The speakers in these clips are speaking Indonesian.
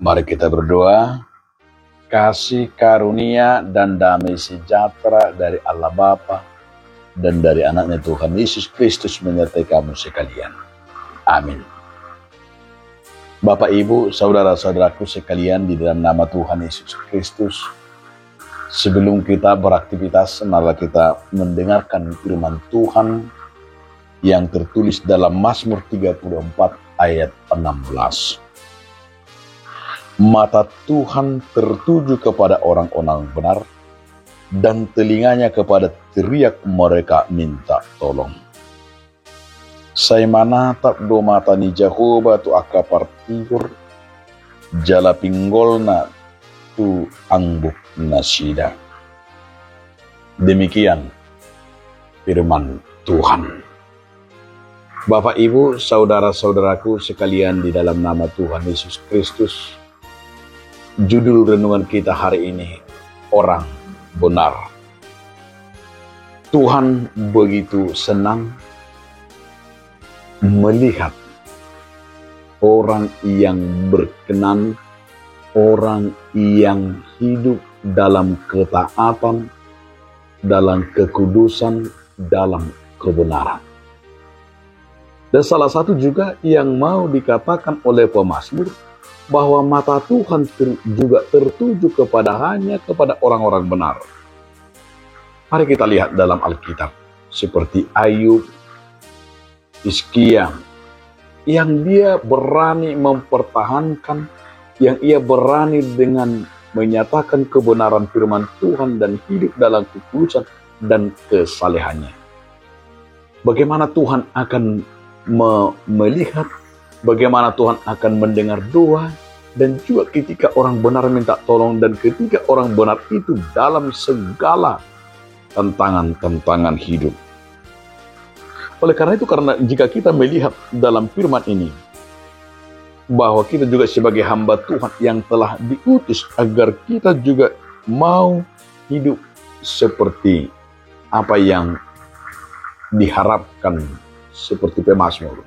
Mari kita berdoa. Kasih karunia dan damai sejahtera dari Allah Bapa dan dari anaknya Tuhan Yesus Kristus menyertai kamu sekalian. Amin. Bapak, Ibu, saudara-saudaraku sekalian di dalam nama Tuhan Yesus Kristus, sebelum kita beraktivitas, marilah kita mendengarkan firman Tuhan yang tertulis dalam Mazmur 34 ayat 16. Mata Tuhan tertuju kepada orang-orang benar, dan telinganya kepada teriak mereka minta tolong. Saya manatap do mata ni Jehovah tu akapar tigur, jala pinggolna tu angbuk nasida. Demikian firman Tuhan. Bapak, Ibu, saudara-saudaraku sekalian di dalam nama Tuhan Yesus Kristus, judul renungan kita hari ini, orang benar. Tuhan begitu senang melihat orang yang berkenan, orang yang hidup dalam ketaatan, dalam kekudusan, dalam kebenaran. Dan salah satu juga yang mau dikatakan oleh pemazmur, bahwa mata Tuhan juga tertuju hanya kepada orang-orang benar. Mari kita lihat dalam Alkitab, seperti Ayub, Hizkia, yang dia berani mempertahankan, yang ia berani dengan menyatakan kebenaran firman Tuhan dan hidup dalam kekudusan dan kesalehannya. Bagaimana Tuhan akan melihat, bagaimana Tuhan akan mendengar doa, dan juga ketika orang benar minta tolong, dan ketika orang benar itu dalam segala tantangan-tantangan hidup. Oleh karena itu, karena jika kita melihat dalam firman ini, bahwa kita juga sebagai hamba Tuhan yang telah diutus agar kita juga mau hidup seperti apa yang diharapkan, seperti pemazmur.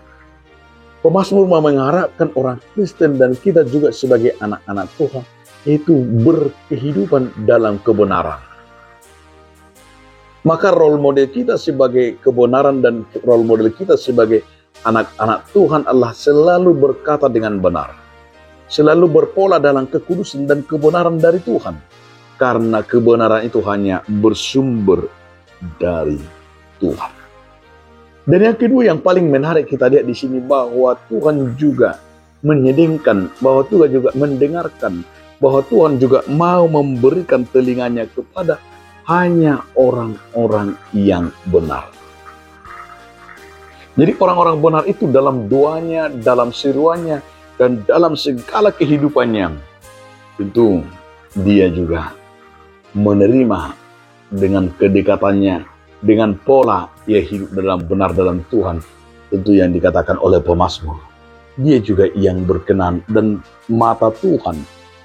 Pemazmur mengharapkan orang Kristen dan kita juga sebagai anak-anak Tuhan itu berkehidupan dalam kebenaran. Maka role model kita sebagai kebenaran dan role model kita sebagai anak-anak Tuhan adalah selalu berkata dengan benar, selalu berpola dalam kekudusan dan kebenaran dari Tuhan, karena kebenaran itu hanya bersumber dari Tuhan. Dan yang kedua yang paling menarik kita lihat di sini, bahwa Tuhan juga menyedingkan, bahwa Tuhan juga mendengarkan, bahwa Tuhan juga mau memberikan telinganya kepada hanya orang-orang yang benar. Jadi orang-orang benar itu dalam doanya, dalam seruannya, dan dalam segala kehidupannya, tentu dia juga menerima dengan kedekatannya, dengan pola ia hidup dalam benar dalam Tuhan, tentu yang dikatakan oleh pemazmur. Dia juga yang berkenan dan mata Tuhan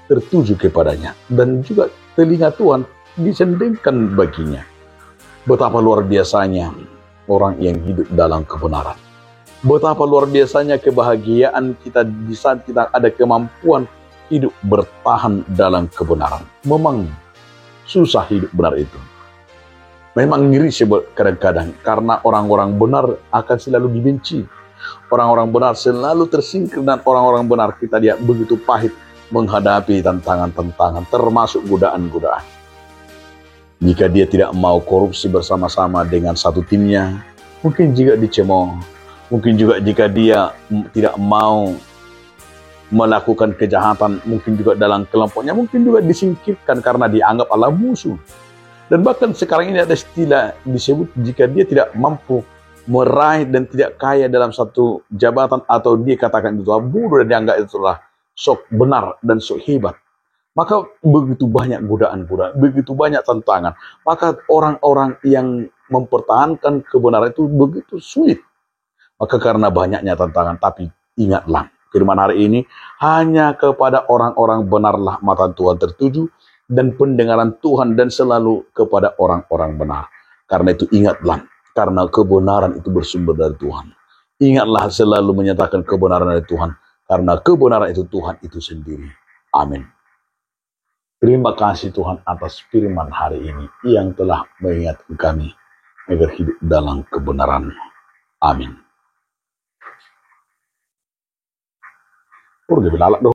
tertuju kepadanya, dan juga telinga Tuhan disendingkan baginya. Betapa luar biasanya orang yang hidup dalam kebenaran. Betapa luar biasanya kebahagiaan kita di saat kita ada kemampuan hidup bertahan dalam kebenaran. Memang susah hidup benar itu. Memang ngiri kadang-kadang, karena orang-orang benar akan selalu dibenci. Orang-orang benar selalu tersingkir, dan orang-orang benar kita lihat begitu pahit menghadapi tantangan-tantangan, termasuk godaan-godaan. Jika dia tidak mau korupsi bersama-sama dengan satu timnya, mungkin juga dicemooh. Mungkin juga jika dia tidak mau melakukan kejahatan, mungkin juga dalam kelompoknya, mungkin juga disingkirkan karena dianggap adalah musuh. Dan bahkan sekarang ini ada istilah disebut, jika dia tidak mampu meraih dan tidak kaya dalam satu jabatan, atau dia katakan itu bodoh dan dianggap itulah sok benar dan sok hebat, maka begitu banyak godaan-godaan, begitu banyak tantangan. Maka orang-orang yang mempertahankan kebenaran itu begitu sulit. Maka karena banyaknya tantangan, tapi ingatlah firman hari ini, hanya kepada orang-orang benarlah mata Tuhan tertuju, dan pendengaran Tuhan, dan selalu kepada orang-orang benar. Karena itu ingatlah, karena kebenaran itu bersumber dari Tuhan. Ingatlah selalu menyatakan kebenaran dari Tuhan, karena kebenaran itu Tuhan itu sendiri. Amin. Terima kasih Tuhan atas firman hari ini yang telah mengingatkan kami agar hidup dalam kebenaran. Amin. Pur, dia bilalak dong.